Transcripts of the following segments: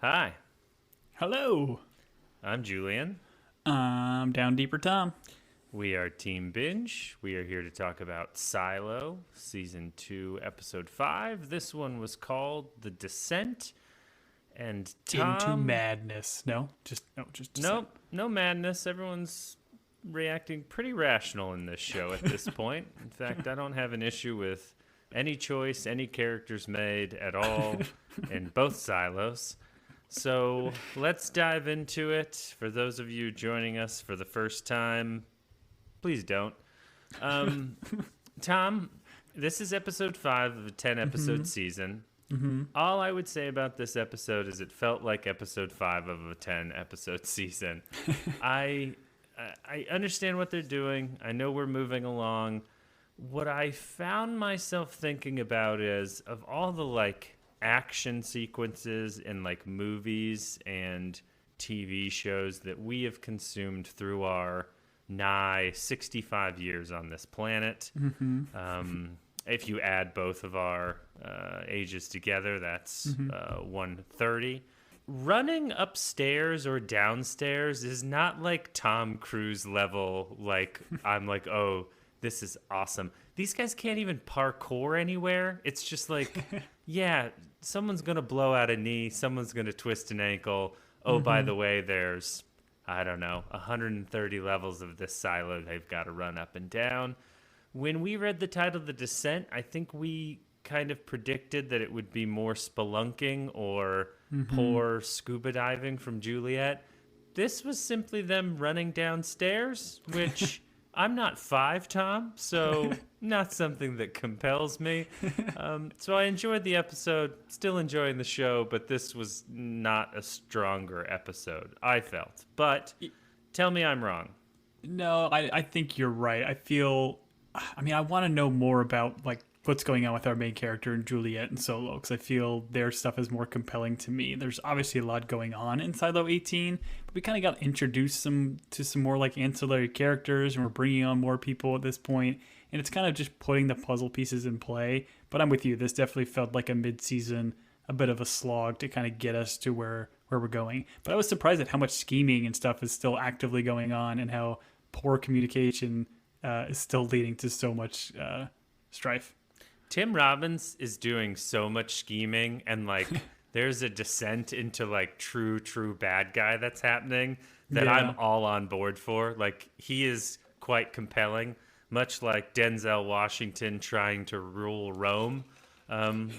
Hi, Hello. I'm Julian. I'm Down Deeper Tom. We are Team Binge. We are here to talk about Silo, Season 2, Episode 5. This one was called The Descent. And Into Tom... madness. Just descent. Nope, no madness. Everyone's reacting pretty rational in this show at this point. In fact, I don't have an issue with any choice, any characters made at all in both Silos. So let's dive into it. For those of you joining us for the first time, please don't. Tom, this is episode 5 of a 10-episode season. All I would say about this episode is it felt like episode 5 of a 10-episode season. I understand what they're doing. I know we're moving along. What I found myself thinking about is, of all the, action sequences in, movies and TV shows that we have consumed through our nigh 65 years on this planet. If you add both of our ages together, that's 130. Running upstairs or downstairs is not like Tom Cruise level, I'm like, oh, this is awesome. These guys can't even parkour anywhere. It's just like, yeah, someone's going to blow out a knee. Someone's going to twist an ankle. Oh, by the way, there's, I don't know, 130 levels of this silo they've got to run up and down. When we read the title, The Descent, I think we kind of predicted that it would be more spelunking or poor scuba diving from Juliet. This was simply them running downstairs, which I'm not 5, Tom, so not something that compels me. So I enjoyed the episode, still enjoying the show, but this was not a stronger episode, I felt. But tell me I'm wrong. No, I think you're right. I want to know more about, what's going on with our main character and Juliet and Solo, because I feel their stuff is more compelling to me. There's obviously a lot going on in Silo 18, but we kind of got introduced to some more ancillary characters, and we're bringing on more people at this point, and it's kind of just putting the puzzle pieces in play. But I'm with you. This definitely felt like a mid-season, a bit of a slog to kind of get us to where we're going. But I was surprised at how much scheming and stuff is still actively going on, and how poor communication is still leading to so much strife. Tim Robbins is doing so much scheming, and there's a descent into true bad guy that's happening that Yeah. I'm all on board for. He is quite compelling, much like Denzel Washington trying to rule Rome,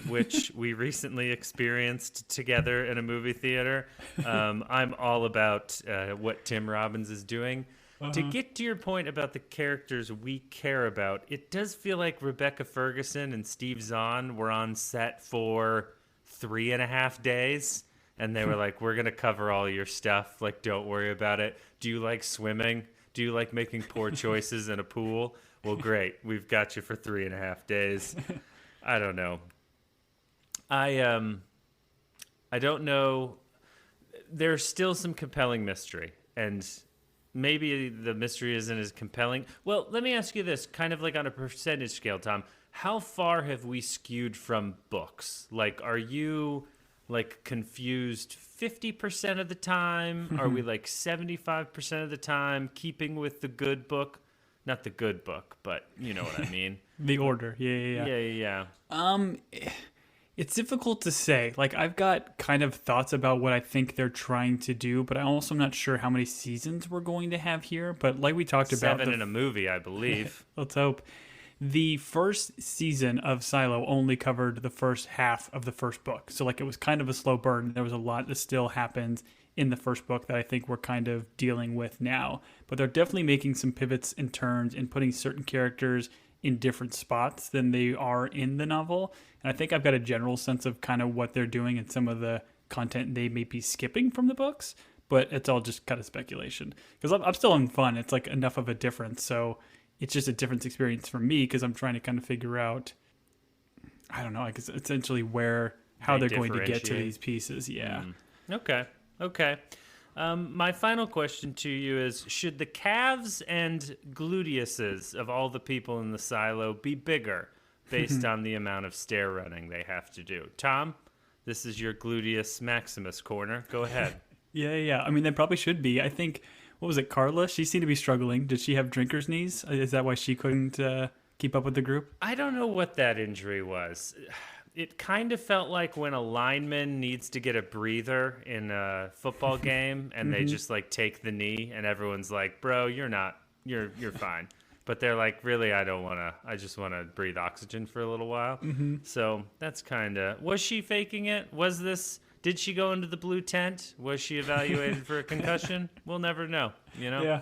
which we recently experienced together in a movie theater. I'm all about what Tim Robbins is doing. To get to your point about the characters we care about, it does feel like Rebecca Ferguson and Steve Zahn were on set for 3.5 days, and they were like, we're going to cover all your stuff. Don't worry about it. Do you like swimming? Do you like making poor choices in a pool? Well, great. We've got you for 3.5 days. I don't know. I don't know. There's still some compelling mystery, and maybe the mystery isn't as compelling. Well, let me ask you this, kind of on a percentage scale, Tom. How far have we skewed from books? Are you confused 50% of the time? Are we 75% of the time keeping with the good book? Not the good book, but you know what I mean. The order. Yeah. Yeah. It's difficult to say. I've got kind of thoughts about what I think they're trying to do, but I also am not sure how many seasons we're going to have here. But like we talked about, 7 in a movie, I believe. Let's hope. The first season of Silo only covered the first half of the first book. So it was kind of a slow burn. There was a lot that still happened in the first book that I think we're kind of dealing with now. But they're definitely making some pivots and turns and putting certain characters in different spots than they are in the novel. And I think I've got a general sense of kind of what they're doing and some of the content they may be skipping from the books, but it's all just kind of speculation. Because I'm still having fun. It's enough of a difference. So it's just a different experience for me because I'm trying to kind of figure out, I don't know, I guess essentially how they're going to get to these pieces. Yeah. Okay. My final question to you is, should the calves and gluteuses of all the people in the silo be bigger based on the amount of stair running they have to do? Tom, This is your gluteus maximus corner. Go ahead. Yeah. I mean, they probably should be. I think, what was it, Carla? She seemed to be struggling. Did she have drinker's knees? Is that why she couldn't keep up with the group? I don't know what that injury was. It kind of felt like when a lineman needs to get a breather in a football game and they just like take the knee and everyone's like, bro, you're fine. But they're like, really, I just want to breathe oxygen for a little while. So that's kind of, was she faking it? Did she go into the blue tent? Was she evaluated for a concussion? We'll never know, Yeah.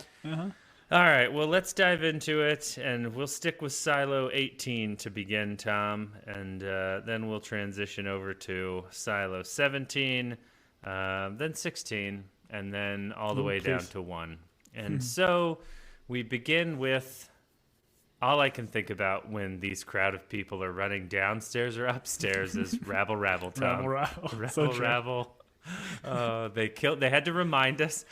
All right, well, let's dive into it, and we'll stick with Silo 18 to begin, Tom, and then we'll transition over to Silo 17, then 16, and then all the way down to 1. And so we begin with all I can think about when these crowd of people are running downstairs or upstairs is rabble, rabble, Tom. Rabble. Rabble. They had to remind us.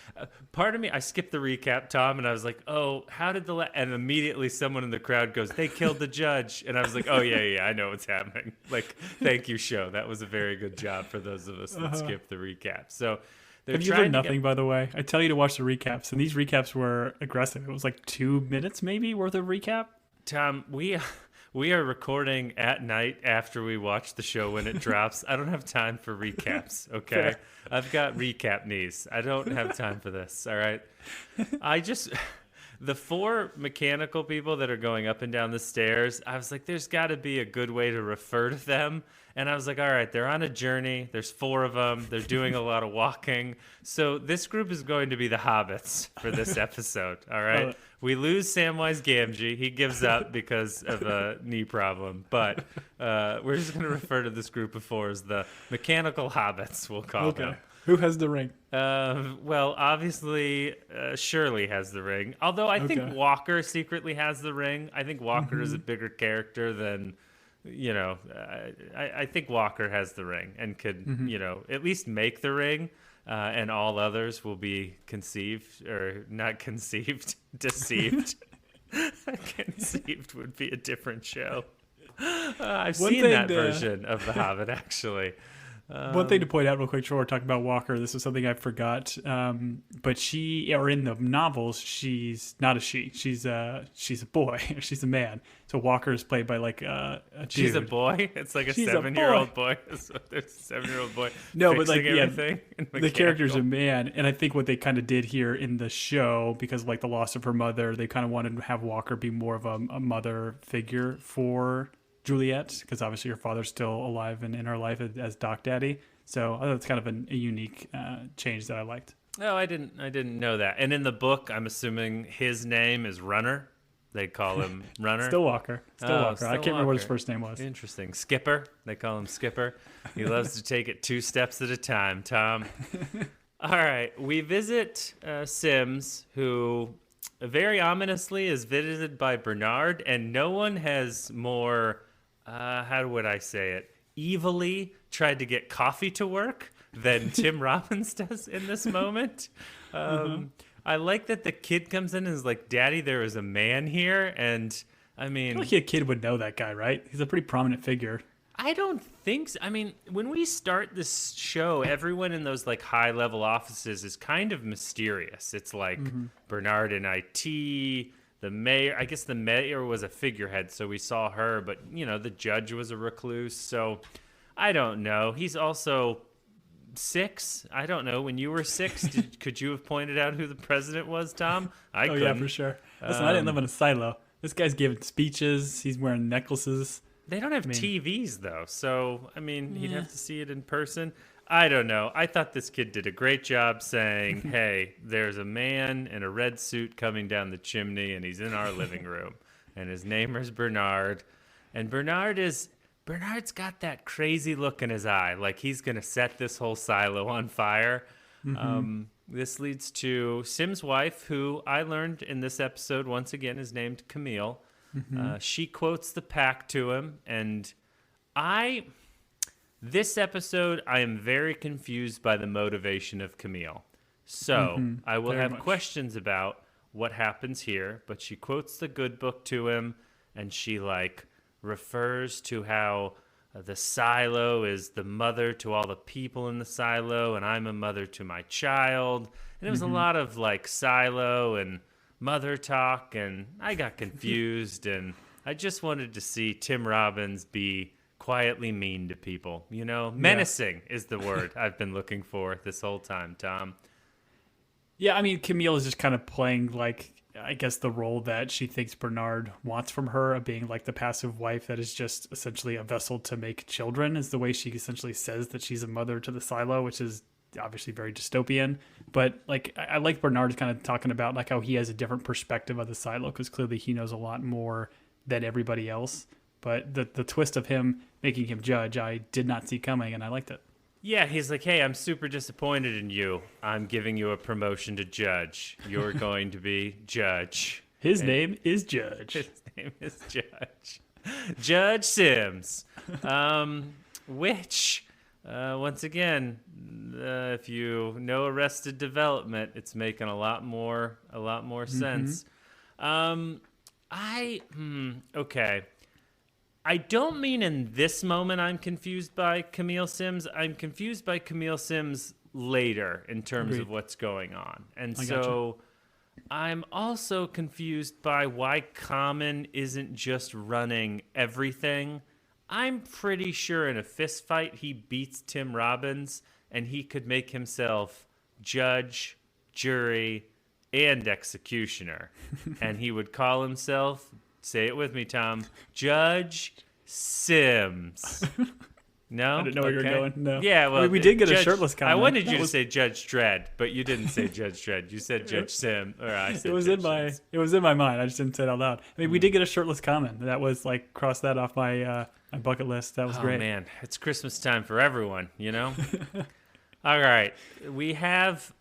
Part of me, I skipped the recap, Tom, and I was like, oh, how did and immediately someone in the crowd goes, they killed the judge. And I was like, oh, yeah, I know what's happening. Like, thank you, show. That was a very good job for those of us that skipped the recap. So have you learned nothing, by the way? I tell you to watch the recaps, and these recaps were aggressive. It was like 2 minutes maybe worth of recap. Tom, we are recording at night after we watch the show when it drops. I don't have time for recaps, okay? Fair. I've got recap knees. I don't have time for this, all right? The 4 mechanical people that are going up and down the stairs, I was like, there's got to be a good way to refer to them. And I was like, all right, they're on a journey. There's 4 of them. They're doing a lot of walking. So this group is going to be the hobbits for this episode, all right? We lose Samwise Gamgee. He gives up because of a knee problem. But we're just going to refer to this group of 4 as the mechanical hobbits, we'll call them. Who has the ring? Well, obviously, Shirley has the ring. Although I think Walker secretly has the ring. I think Walker is a bigger character than, I think Walker has the ring and could, at least make the ring. And all others will be conceived, or not conceived, deceived. Conceived would be a different show. I've seen that version of The Hobbit, actually. One thing to point out real quick, before we're talking about Walker, this is something I forgot. But in the novels, she's not a she. She's a boy. She's a man. So Walker is played by like a dude. She's a boy? It's like a 7-year-old boy. There's a 7-year-old boy. No, but like the character's a man, and I think what they kind of did here in the show, because of like the loss of her mother, they kind of wanted to have Walker be more of a mother figure for Juliet, because obviously her father's still alive and in her life as Doc Daddy. So I thought it's kind of a unique change that I liked. Oh, I didn't know that. And in the book, I'm assuming his name is Runner. They call him Runner. Still Walker. I can't remember what his first name was. Interesting. Skipper. They call him Skipper. He loves to take it 2 steps at a time, Tom. All right. We visit Sims, who very ominously is visited by Bernard, and no one has more, how would I say it, evilly tried to get coffee to work than Tim Robbins does in this moment. I like that the kid comes in and is like, Daddy, there is a man here. And I mean, I feel like a kid would know that guy, right? He's a pretty prominent figure. I don't think so. I mean, when we start this show, everyone in those like high level offices is kind of mysterious. It's like Bernard in IT, the mayor. I guess the mayor was a figurehead, so we saw her, but the judge was a recluse. So I don't know. He's also 6. I don't know. When you were 6, could you have pointed out who the president was, Tom? I couldn't. Yeah, for sure. Listen, I didn't live in a silo. This guy's giving speeches. He's wearing necklaces. They don't have TVs, though. So, I mean, he'd have to see it in person. I don't know. I thought this kid did a great job saying, hey, there's a man in a red suit coming down the chimney, and he's in our living room. And his name is Bernard. And Bernard's got that crazy look in his eye, like he's going to set this whole silo on fire. This leads to Sim's wife, who I learned in this episode once again is named Camille. She quotes the pact to him, and this episode, I am very confused by the motivation of Camille. So I will have questions about what happens here, but she quotes the good book to him, and she refers to how the silo is the mother to all the people in the silo, and I'm a mother to my child. And it was a lot of like silo and mother talk, and I got confused, and I just wanted to see Tim Robbins be quietly mean to people. You know, menacing is the word I've been looking for this whole time, Tom. Yeah, I mean, Camille is just kind of playing, like, I guess the role that she thinks Bernard wants from her, of being like the passive wife that is just essentially a vessel to make children, is the way she essentially says that she's a mother to the silo, which is obviously very dystopian. But like, I like Bernard kind of talking about like how he has a different perspective of the silo, because clearly he knows a lot more than everybody else. But the twist of him making him judge, I did not see coming, and I liked it. Yeah, he's like, hey, I'm super disappointed in you. I'm giving you a promotion to judge. You're going to be judge. His name is Judge. His name is Judge. Judge Sims. Which, once again, if you know Arrested Development, it's making a lot more sense. Okay. I don't mean in this moment I'm confused by Camille Sims. I'm confused by Camille Sims later in terms of what's going on. And so I'm also confused by why Common isn't just running everything. I'm pretty sure in a fist fight he beats Tim Robbins, and he could make himself judge, jury, and executioner. And he would call himself, say it with me, Tom, Judge Sims. No? I didn't know where you were going. No. Yeah, well, I mean, we did get a shirtless comment. I wanted you to say Judge Dredd, but you didn't say Judge Dredd. You said Judge Sim, or I said it was Judge Sims. It was in my mind. I just didn't say it out loud. I mean, we did get a shirtless comment. That was like, cross that off my my bucket list. That was great. Oh man, it's Christmas time for everyone, you know. All right, we have.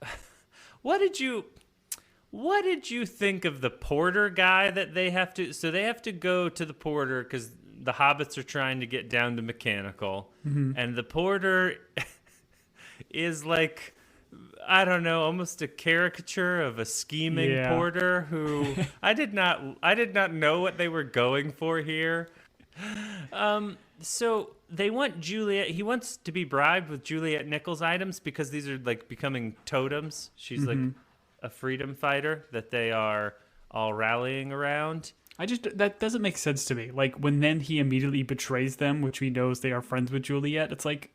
What did you think of the porter guy that they have to? So they have to go to the porter because the hobbits are trying to get down to mechanical, and the porter is like, I don't know, almost a caricature of a scheming porter who I did not know what they were going for here. So they want Juliet. He wants to be bribed with Juliet Nichols items because these are like becoming totems. She's like a freedom fighter that they are all rallying around. That doesn't make sense to me. Like, when then he immediately betrays them, which he knows they are friends with Juliet, it's like,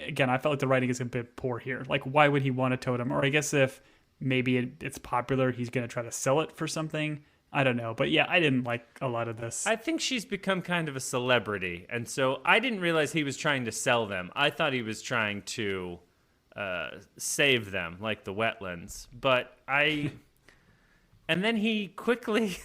again, I felt like the writing is a bit poor here. Like, why would he want a totem? Or I guess if maybe it's popular, he's going to try to sell it for something. I don't know. But yeah, I didn't like a lot of this. I think she's become kind of a celebrity. And so I didn't realize he was trying to sell them. I thought he was trying to save them, like the wetlands. But and then he quickly...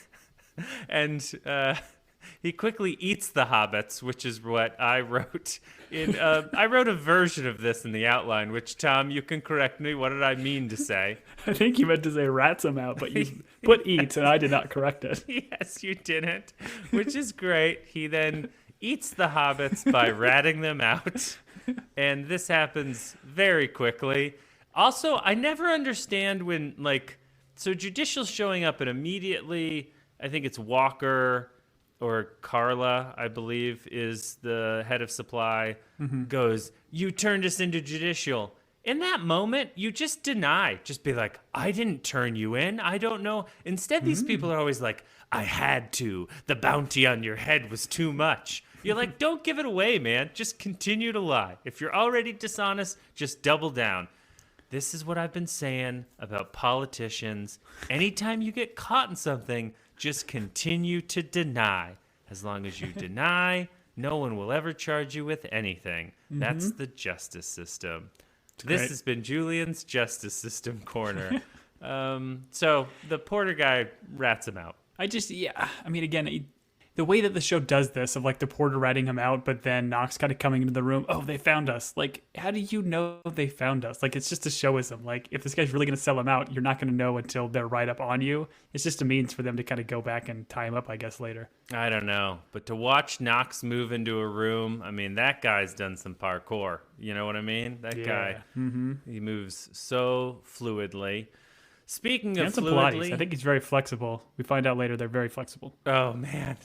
he quickly eats the hobbits, which is what I wrote in. I wrote a version of this in the outline, which, Tom, you can correct me. What did I mean to say? I think you meant to say rats them out, but you put eat, and I did not correct it. Yes, you didn't, which is great. He then eats the hobbits by ratting them out, and this happens very quickly. Also, I never understand when, like, so Judicial's showing up and immediately... I think it's Walker or Carla, I believe, is the head of supply, goes, you turned us into Judicial. In that moment, you just deny. Just be like, I didn't turn you in. I don't know. Instead, these people are always like, I had to. The bounty on your head was too much. You're like, don't give it away, man. Just continue to lie. If you're already dishonest, just double down. This is what I've been saying about politicians. Anytime you get caught in something, just continue to deny. As long as you deny, no one will ever charge you with anything. That's the justice system. This has been Julian's Justice System Corner. So the porter guy rats him out. I mean, again, the way that the show does this, of like the porter ratting him out, but then Knox kind of coming into the room, oh, they found us. Like, how do you know they found us? Like, it's just a showism. Like, if this guy's really going to sell him out, you're not going to know until they're right up on you. It's just a means for them to kind of go back and tie him up, I guess, later. I don't know. But to watch Knox move into a room, I mean, that guy's done some parkour. You know what I mean? That guy, he moves so fluidly. Speaking of fluidly, Pilates. I think he's very flexible. We find out later they're very flexible. Oh man,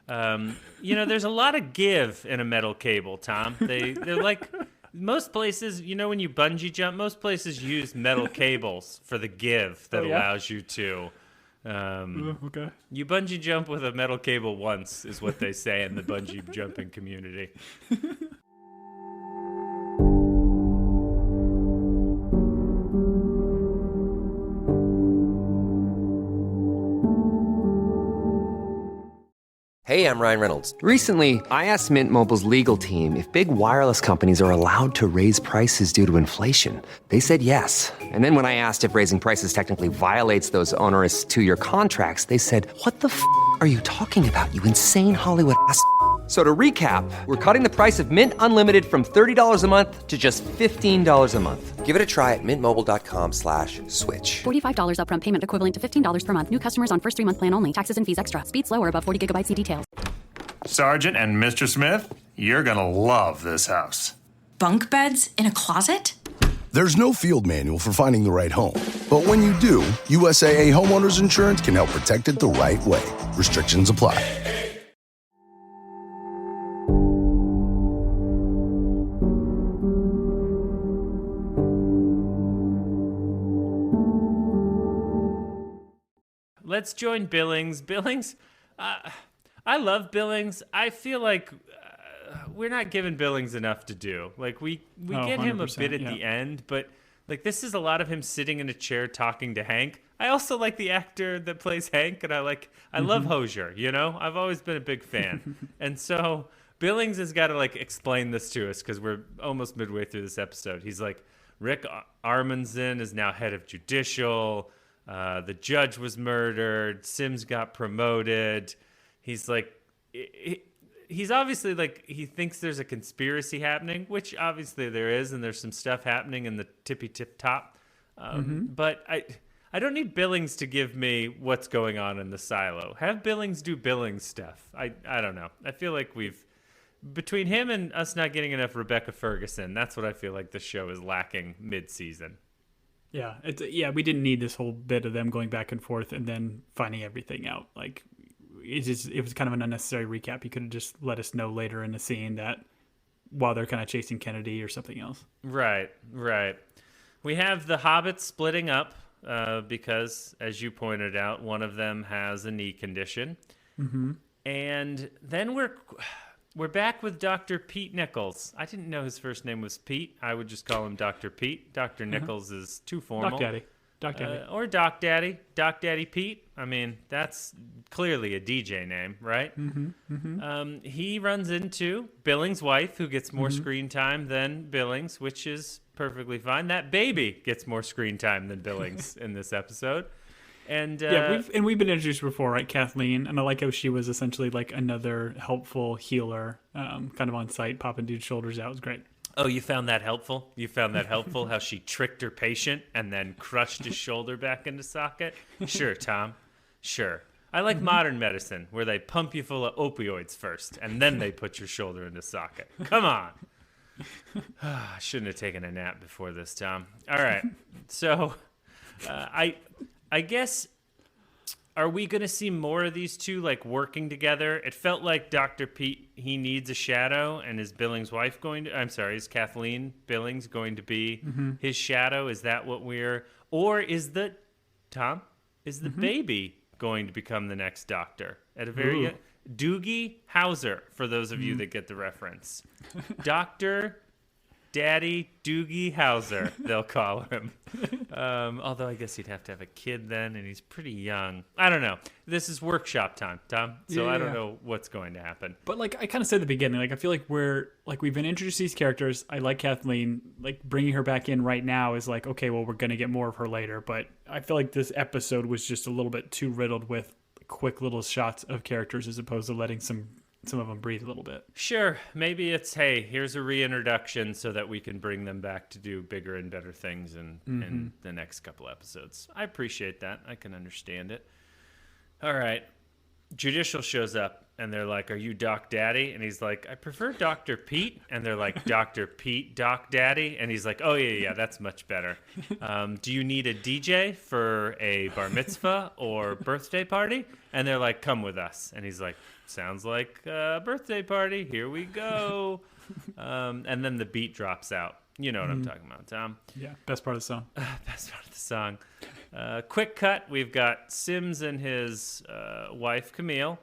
There's a lot of give in a metal cable, Tom. They're like most places, when you bungee jump, most places use metal cables for the give that allows you to. Okay. You bungee jump with a metal cable once is what they say in the bungee jumping community. Hey, I'm Ryan Reynolds. Recently, I asked Mint Mobile's legal team if big wireless companies are allowed to raise prices due to inflation. They said yes. And then when I asked if raising prices technically violates those onerous two-year contracts, they said, "What the f*** are you talking about, you insane Hollywood ass?" So to recap, we're cutting the price of Mint Unlimited from $30 a month to just $15 a month. Give it a try at mintmobile.com/switch. $45 upfront payment equivalent to $15 per month. New customers on first 3-month plan only. Taxes and fees extra. Speed slower above 40 gigabytes. See details. Sergeant and Mr. Smith, you're gonna love this house. Bunk beds in a closet? There's no field manual for finding the right home. But when you do, USAA Homeowners Insurance can help protect it the right way. Restrictions apply. Let's join Billings. Billings, I love Billings. I feel like we're not giving Billings enough to do. Like we get him a bit at the end, but like this is a lot of him sitting in a chair talking to Hank. I also like the actor that plays Hank, and I love Hosier. I've always been a big fan, and so Billings has got to like explain this to us because we're almost midway through this episode. He's like, Rick Armanson is now head of judicial. The judge was murdered. Sims got promoted. He's like, he's obviously like, he thinks there's a conspiracy happening, which obviously there is, and there's some stuff happening in the tippy tip top. But I don't need Billings to give me what's going on in the silo. Have Billings do Billings stuff. I don't know. I feel like between him and us not getting enough Rebecca Ferguson, that's what I feel like the show is lacking mid-season. Yeah, we didn't need this whole bit of them going back and forth and then finding everything out. Like, it was kind of an unnecessary recap. You could have just let us know later in the scene that while they're kind of chasing Kennedy or something else. Right. We have the hobbits splitting up because, as you pointed out, one of them has a knee condition. Mm-hmm. And then we're back with Dr. Pete Nichols. I didn't know his first name was Pete. I would just call him Dr. Pete. Dr. Nichols is too formal. Doc Daddy. Or Doc Daddy. Doc Daddy Pete. I mean, that's clearly a DJ name, right? Mm-hmm. Mm-hmm. He runs into Billings' wife, who gets more screen time than Billings, which is perfectly fine. That baby gets more screen time than Billings in this episode. And we've been introduced before, right? Kathleen, and I like how she was essentially like another helpful healer, kind of on site, popping dude's shoulders out. It was great. Oh, you found that helpful? How she tricked her patient and then crushed his shoulder back into socket? Sure, Tom. Sure. I like modern medicine where they pump you full of opioids first and then they put your shoulder into socket. Come on. I shouldn't have taken a nap before this, Tom. All right. So I guess, are we going to see more of these two, like, working together? It felt like Dr. Pete, he needs a shadow, and is Billings' wife is Kathleen Billings going to be his shadow? Is that what or is the baby going to become the next doctor? At a very Doogie Howser, for those of you that get the reference. Dr. Daddy Doogie Howser, they'll call him. Although I guess he'd have to have a kid then, and he's pretty young. I don't know. This is workshop time, Tom. So I don't know what's going to happen. But like I kind of said at the beginning, like I feel like we've been introduced to these characters. I like Kathleen. Like bringing her back in right now is like, okay, well, we're going to get more of her later. But I feel like this episode was just a little bit too riddled with quick little shots of characters as opposed to letting some of them breathe a little bit. Sure. Maybe it's, hey, here's a reintroduction so that we can bring them back to do bigger and better things in the next couple episodes. I appreciate that. I can understand it. All right. Judicial shows up. and they're like, "Are you Doc Daddy?" And he's like, "I prefer Dr. Pete." And they're like, "Dr. Pete, Doc Daddy?" And he's like, "Oh, yeah, that's much better. Do you need a DJ for a bar mitzvah or birthday party?" And they're like, "Come with us." And he's like, "Sounds like a birthday party. Here we go." And then the beat drops out. You know what I'm talking about, Tom. Yeah, best part of the song. Best part of the song. Quick cut. We've got Sims and his wife, Camille.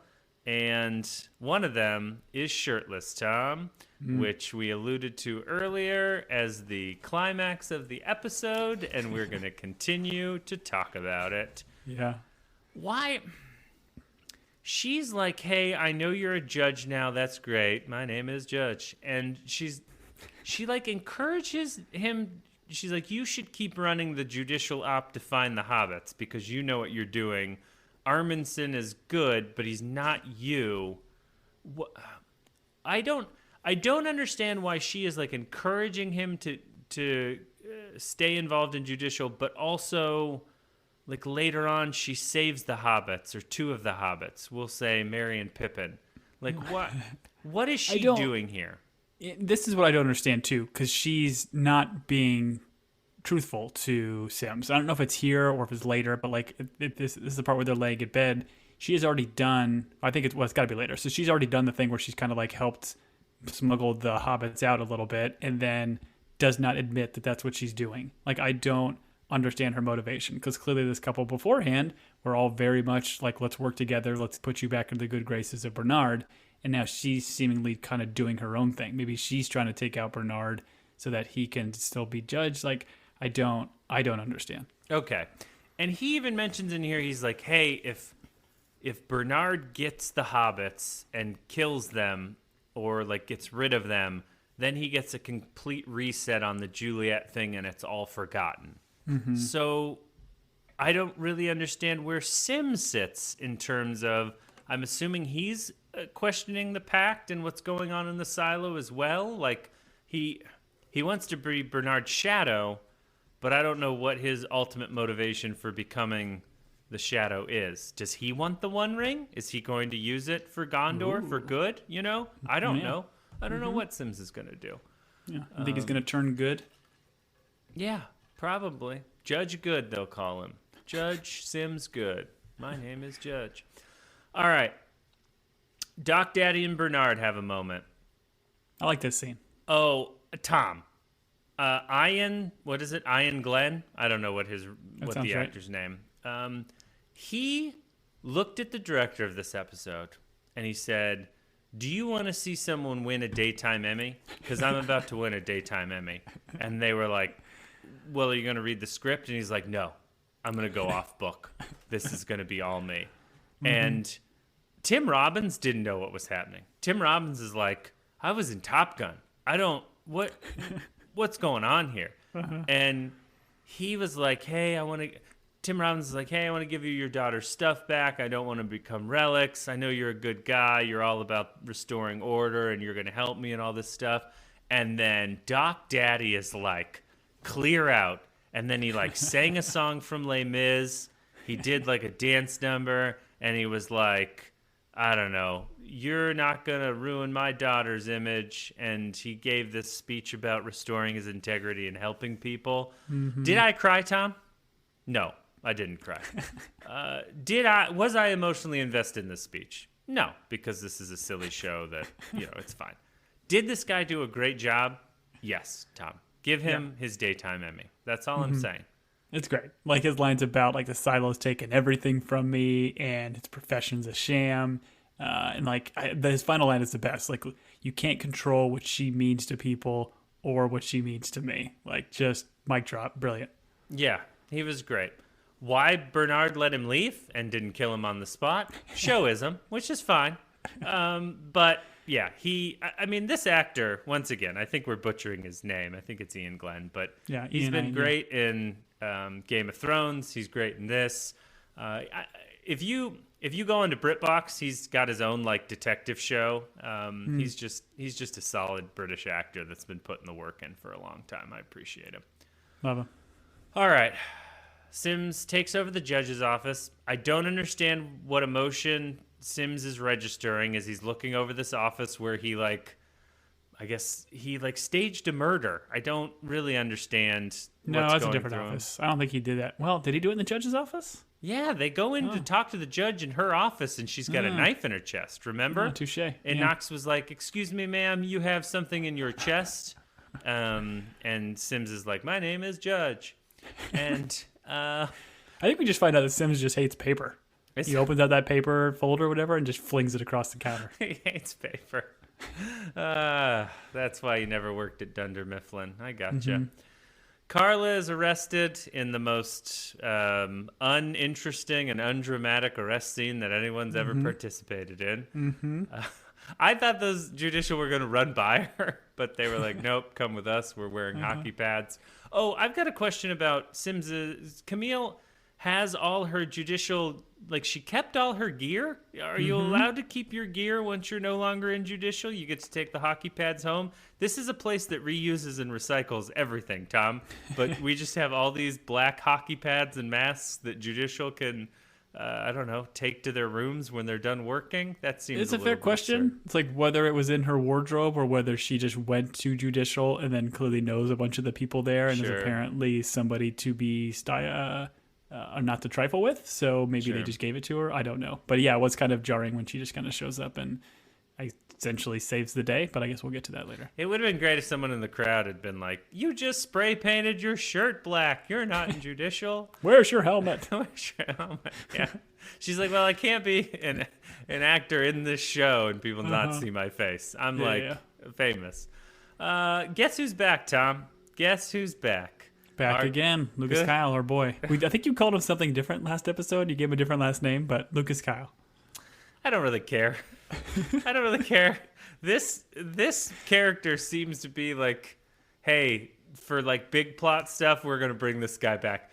And one of them is shirtless, Tom, which we alluded to earlier as the climax of the episode, and we're going to continue to talk about it. Yeah. Why? She's like, "Hey, I know you're a judge now. That's great. My name is Judge." And she like encourages him. She's like, "You should keep running the judicial op to find the hobbits because you know what you're doing. Arminson is good, but he's not you." I don't understand why she is like encouraging him to stay involved in judicial, but also like later on she saves the hobbits or two of the hobbits. We'll say Merry and Pippin. Like what is she doing here? This is what I don't understand too, because she's not being truthful to Sims. I don't know if it's here or if it's later, but like if this is the part where they're laying in bed. She has already done. I think it's got to be later. So she's already done the thing where she's kind of like helped smuggle the hobbits out a little bit, and then does not admit that that's what she's doing. Like I don't understand her motivation, because clearly this couple beforehand were all very much like, let's work together, let's put you back into the good graces of Bernard, and now she's seemingly kind of doing her own thing. Maybe she's trying to take out Bernard so that he can still be judged. Like I don't understand. Okay. And he even mentions in here, he's like, "Hey, if Bernard gets the hobbits and kills them or like gets rid of them, then he gets a complete reset on the Juliet thing and it's all forgotten." Mm-hmm. So I don't really understand where Sim sits in terms of, I'm assuming he's questioning the pact and what's going on in the silo as well. Like he wants to be Bernard's shadow, but I don't know what his ultimate motivation for becoming the shadow is. Does he want the One Ring? Is he going to use it for Gondor for good? You know, I don't know. I don't know what Sims is going to do. Yeah, I think he's going to turn good. Yeah, probably. Judge Good, they'll call him. Judge Sims Good. My name is Judge. All right. Doc Daddy and Bernard have a moment. I like this scene. Oh, Tom. Ian, what is it? Ian Glenn? I don't know what the actor's name. He looked at the director of this episode and he said, "Do you want to see someone win a daytime Emmy? Because I'm about to win a daytime Emmy." And they were like, "Well, are you going to read the script?" And he's like, "No, I'm going to go off book. This is going to be all me." Mm-hmm. And Tim Robbins didn't know what was happening. Tim Robbins is like, "I was in Top Gun. What's going on here?" Uh-huh. And he was like, Tim Robbins is like, "Hey, I want to give you your daughter's stuff back. I don't want to become relics. I know you're a good guy. You're all about restoring order and you're going to help me and all this stuff." And then Doc Daddy is like, "Clear out." And then he like sang a song from Les Mis. He did like a dance number and he was like, "I don't know, you're not going to ruin my daughter's image." And he gave this speech about restoring his integrity and helping people. Mm-hmm. Did I cry, Tom? No, I didn't cry. Was I emotionally invested in this speech? No, because this is a silly show that, it's fine. Did this guy do a great job? Yes, Tom. Give him his daytime Emmy. That's all I'm saying. It's great. Like his lines about like the silo's taken everything from me and its profession's a sham. And like his final line is the best. Like, "You can't control what she means to people or what she means to me." Like, just mic drop. Brilliant. Yeah, he was great. Why Bernard let him leave and didn't kill him on the spot? Showism, which is fine. But yeah, this actor, once again, I think we're butchering his name. I think it's Ian Glenn, but yeah, he's been great in Game of Thrones. He's great in this. If you go into BritBox, he's got his own like detective show. He's just a solid British actor that's been putting the work in for a long time. I appreciate him. Love him. All right. Sims takes over the judge's office. I don't understand what emotion Sims is registering as he's looking over this office where he staged a murder. I don't really understand. No, what's that's a going different through him. office. I don't think he did that. Well, did he do it in the judge's office? Yeah, they go in to talk to the judge in her office, and she's got a knife in her chest, remember? Oh, touché. And Yeah. Knox was like, "Excuse me, ma'am, you have something in your chest?" And Sims is like, "My name is Judge." And I think we just find out that Sims just hates paper. He opens out that paper folder or whatever and just flings it across the counter. he hates paper. That's why he never worked at Dunder Mifflin. I gotcha. Carla is arrested in the most uninteresting and undramatic arrest scene that anyone's ever participated in. I thought those judicial were going to run by her, but they were like, nope, come with us. We're wearing hockey pads. Oh, I've got a question about Sims's. Camille has all her judicial, like she kept all her gear. Are you allowed to keep your gear once you're no longer in judicial? You get to take the hockey pads home. This is a place that reuses and recycles everything, Tom. But we just have all these black hockey pads and masks that judicial can, I don't know, take to their rooms when they're done working. That seems It's a fair question. Absurd. It's like whether it was in her wardrobe or whether she just went to judicial and then clearly knows a bunch of the people there and is apparently somebody to be not to trifle with. So maybe they just gave it to her. I don't know. But yeah, it was kind of jarring when she just kind of shows up and essentially saves the day. But I guess we'll get to that later. It would have been great if someone in the crowd had been like, "You just spray painted your shirt black. You're not in judicial. Where's your helmet?" Where's your helmet? Yeah. She's like, "Well, I can't be an actor in this show and people not see my face. I'm famous." Guess who's back, Tom? Guess who's back? Back again, Lucas Kyle, our boy. I think you called him something different last episode. You gave him a different last name, but Lucas Kyle. I don't really care. I don't really care. This character seems to be like, hey, for like big plot stuff, we're gonna bring this guy back.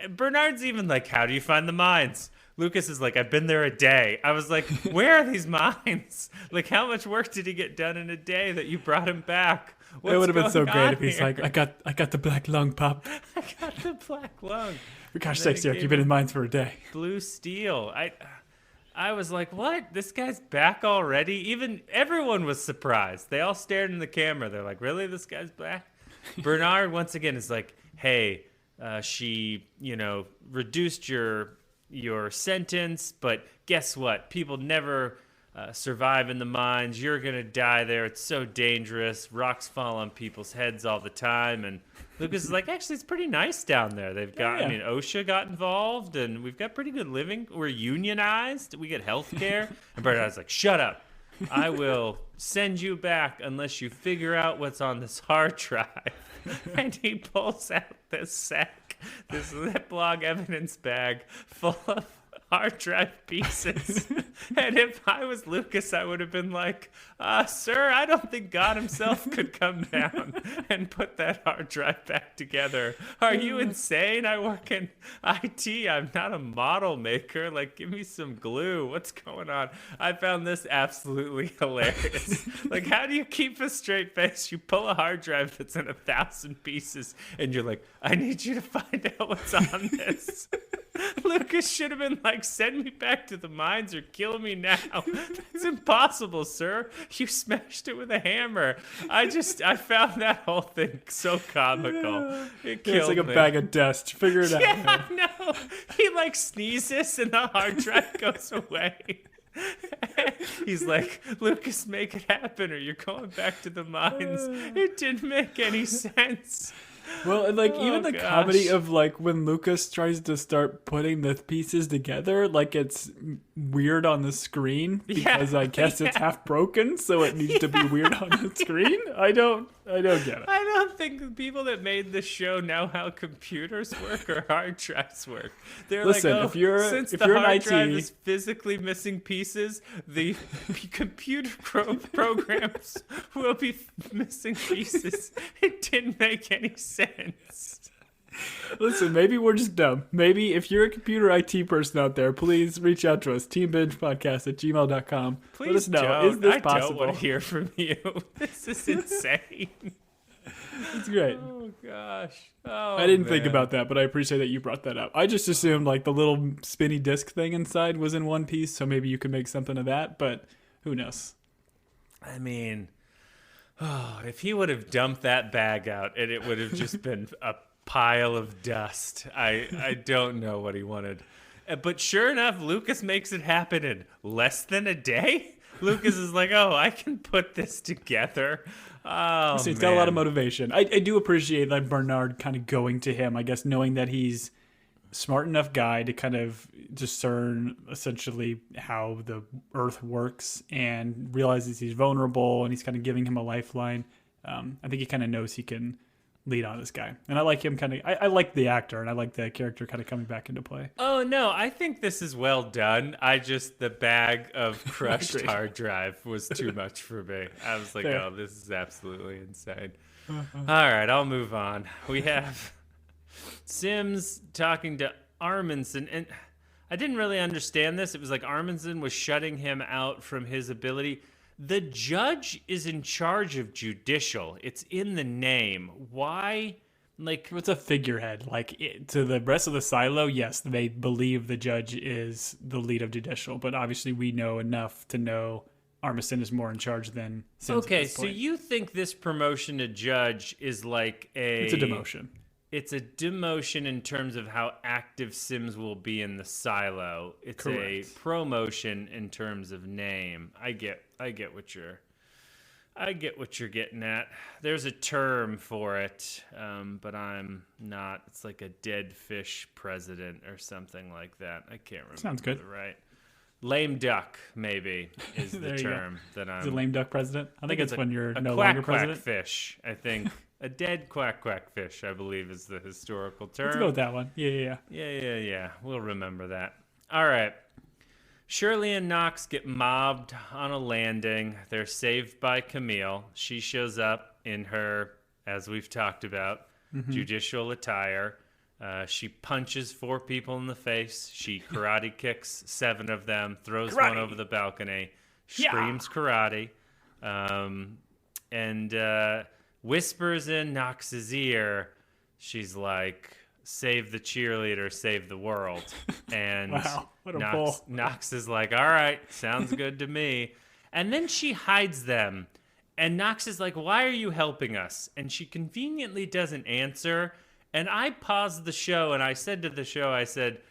Bernard's even like, how do you find the mines? Lucas is like, I've been there a day. I was like, where are these mines? Like, how much work did he get done in a day that you brought him back? What's it would have been so great if he's here? like, I got the black lung, Pop. I got the black lung. For gosh sakes, Derek, you've been in mines for a day. Blue steel. I was like, what? This guy's back already? Even everyone was surprised. They all stared in the camera. They're like, really? This guy's back? Bernard, once again, is like, hey, she, reduced your sentence, but guess what? People never survive in the mines. You're going to die there. It's so dangerous. Rocks fall on people's heads all the time. And Lucas is like, actually, it's pretty nice down there. They've got, OSHA got involved, and we've got pretty good living. We're unionized. We get health care. And Bernard's like, shut up. I will send you back unless you figure out what's on this hard drive. And he pulls out this sack, this Ziploc evidence bag full of hard drive pieces. And if I was Lucas, I would have been like, sir, I don't think God himself could come down and put that hard drive back together. Are you insane? I work in IT. I'm not a model maker. Like, give me some glue. What's going on? I found this absolutely hilarious. Like, how do you keep a straight face? You pull a hard drive that's in 1,000 pieces and you're like, I need you to find out what's on this. Lucas should have been like, send me back to the mines or kill me now. That's impossible, sir. You smashed it with a hammer. I found that whole thing so comical. It killed It's like a me. bag of dust. Figure it out. Yeah, I know. He like sneezes and the hard drive goes away. He's like, Lucas, make it happen or you're going back to the mines. It didn't make any sense. Well, and like even the gosh. comedy of like when Lucas tries to start putting the pieces together, like it's weird on the screen because I guess it's half broken, so it needs to be weird on the screen. I don't get it. I don't think the people that made this show know how computers work or hard drives work. They're Listen, like, since if the you're in hard IT, drive is physically missing pieces, the computer programs will be missing pieces. It didn't make any sense. Listen, maybe we're just dumb. Maybe if you're a computer IT person out there, please reach out to us, teambingepodcast@gmail.com. Please Let us know, don't. is this I possible? don't want to hear from you. This is insane. It's great. Oh gosh. Oh, I didn't think man. about that, but I appreciate that you brought that up. I just assumed like the little spinny disc thing inside was in one piece, so maybe you could make something of that, but who knows? I mean, if he would have dumped that bag out and it would have just been a pile of dust. I don't know what he wanted. But sure enough, Lucas makes it happen in less than a day. Lucas is like, oh, I can put this together. Oh, So he's got a lot of motivation. I do appreciate like Bernard kind of going to him, I guess, knowing that he's smart enough guy to kind of discern essentially how the earth works and realizes he's vulnerable and he's kind of giving him a lifeline. I think he kind of knows he can lead on this guy. And I like him kind of, I like the actor and I like the character kind of coming back into play. Oh, no, I think this is well done. The bag of crushed hard drive was too much for me. I was like, Fair. oh, this is absolutely insane. All right, I'll move on. We have Sims talking to Arminson, and I didn't really understand this. It was like Arminson was shutting him out from his ability. The judge is in charge of judicial. It's in the name. Why? Like, It's a figurehead. To the rest of the silo, yes, they believe the judge is the lead of judicial, but obviously we know enough to know Armisen is more in charge than Sims. okay, so you think this promotion to judge is like it's a demotion. It's a demotion in terms of how active Sims will be in the silo. It's Correct. a promotion in terms of name. I get what you're getting at. There's a term for it, but I'm not. It's like a dead fish president or something like that. I can't remember. Sounds good. Right. Lame duck, maybe, is the There you go. term that I'm. Is it lame duck president? I think it's a- when you're a no quack, longer quack president. fish, I think. A dead quack fish, I believe, is the historical term. Let's go with that one. Yeah. Yeah. We'll remember that. All right. Shirley and Knox get mobbed on a landing. They're saved by Camille. She shows up in her, as we've talked about, judicial attire. She punches 4 people in the face. She karate kicks 7 of them, throws one over the balcony, screams karate, and whispers in Knox's ear. She's like, save the cheerleader, save the world. And Wow, what a bull. Knox is like, all right, sounds good to me. And then she hides them. And Knox is like, why are you helping us? And she conveniently doesn't answer. And I paused the show and I said to the show,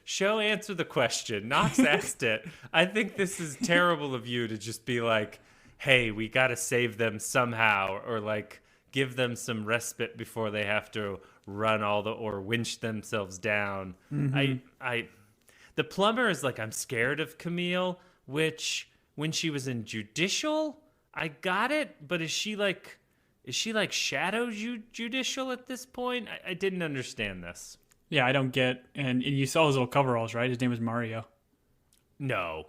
show, answer the question. Knox asked it. I think this is terrible of you to just be like, hey, we got to save them somehow. Or like, give them some respite before they have to run or winch themselves down. The plumber is like, I'm scared of Camille, which when she was in judicial, I got it. But is she like shadow judicial at this point? I didn't understand this. Yeah, I don't get. And you saw his little coveralls, right? His name was Mario. No,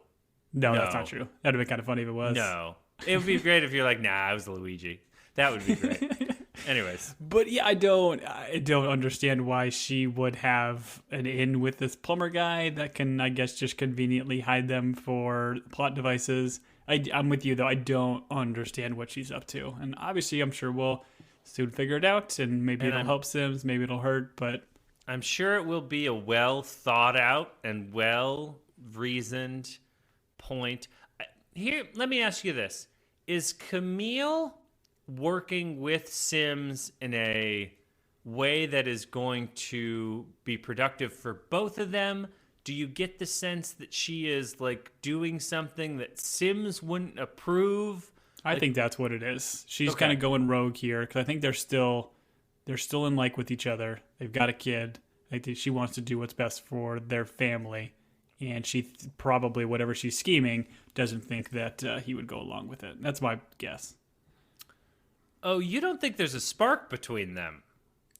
That's not true. That'd have been kind of funny if it was. no. It would be great if you're like, nah, I was Luigi. That would be great. Anyways. But yeah, I don't understand why she would have an in with this plumber guy that can, I guess, just conveniently hide them for plot devices. I'm with you though. I don't understand what she's up to, and obviously, I'm sure we'll soon figure it out. And maybe it'll help Sims, maybe it'll hurt, but I'm sure it will be a well thought out and well reasoned point. Here, let me ask you this: is Camille working with Sims in a way that is going to be productive for both of them? Do you get the sense that she is like doing something that Sims wouldn't approve? I think that's what it is. She's Okay. kind of going rogue here because I think they're still in like with each other. They've got a kid. I think she wants to do what's best for their family, and she probably, whatever she's scheming, doesn't think that he would go along with it. That's my guess. Oh, you don't think there's a spark between them?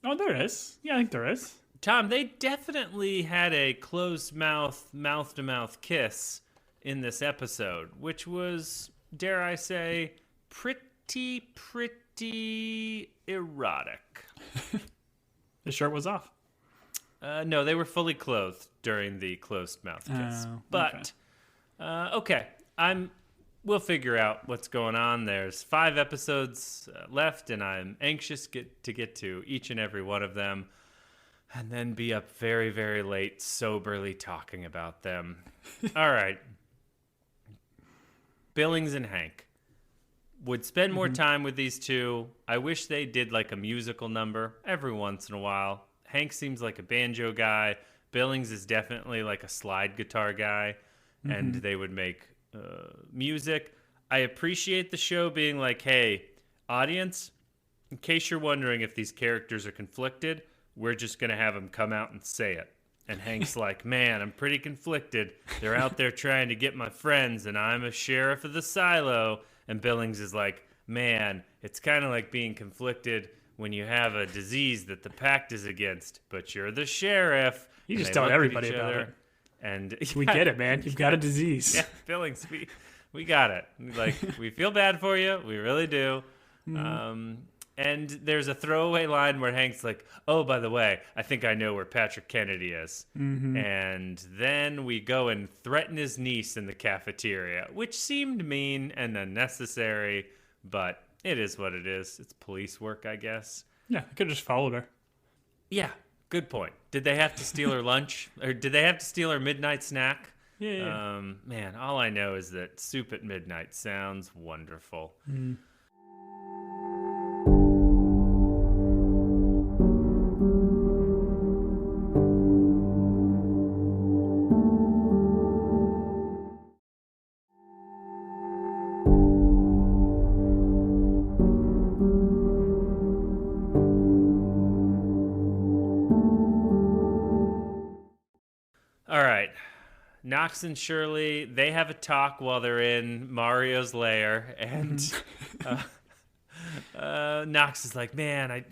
Oh, there is. Yeah, I think there is. Tom, they definitely had a closed mouth-to-mouth kiss in this episode, which was, dare I say, pretty erotic. The shirt was off. No, they were fully clothed during the closed mouth kiss. Oh, But, okay, we'll figure out what's going on. There's 5 episodes left, and I'm anxious to get to each and every one of them, and then be up very, very late soberly talking about them. All right. Billings and Hank. Would spend more time with these two. I wish they did like a musical number every once in a while. Hank seems like a banjo guy. Billings is definitely like a slide guitar guy, and they would make music. I appreciate the show being like, hey, audience, in case you're wondering if these characters are conflicted, we're just going to have them come out and say it. And Hank's like, man, I'm pretty conflicted. They're out there trying to get my friends, and I'm a sheriff of the silo. And Billings is like, man, it's kind of like being conflicted when you have a disease that the pact is against, but you're the sheriff. You just tell everybody about it. And we get it, man. You've got a disease. Yeah, Billings, we got it. Like, we feel bad for you. We really do. And there's a throwaway line where Hank's like, oh, by the way, I think I know where Patrick Kennedy is. And then we go and threaten his niece in the cafeteria, which seemed mean and unnecessary, but it is what it is. It's police work, I guess. Yeah, I could have just followed her. Yeah, good point. Did they have to steal her lunch? Or did they have to steal her midnight snack? Yeah. Man, all I know is that soup at midnight sounds wonderful. All right. Knox and Shirley, they have a talk while they're in Mario's lair, and Knox is like, man,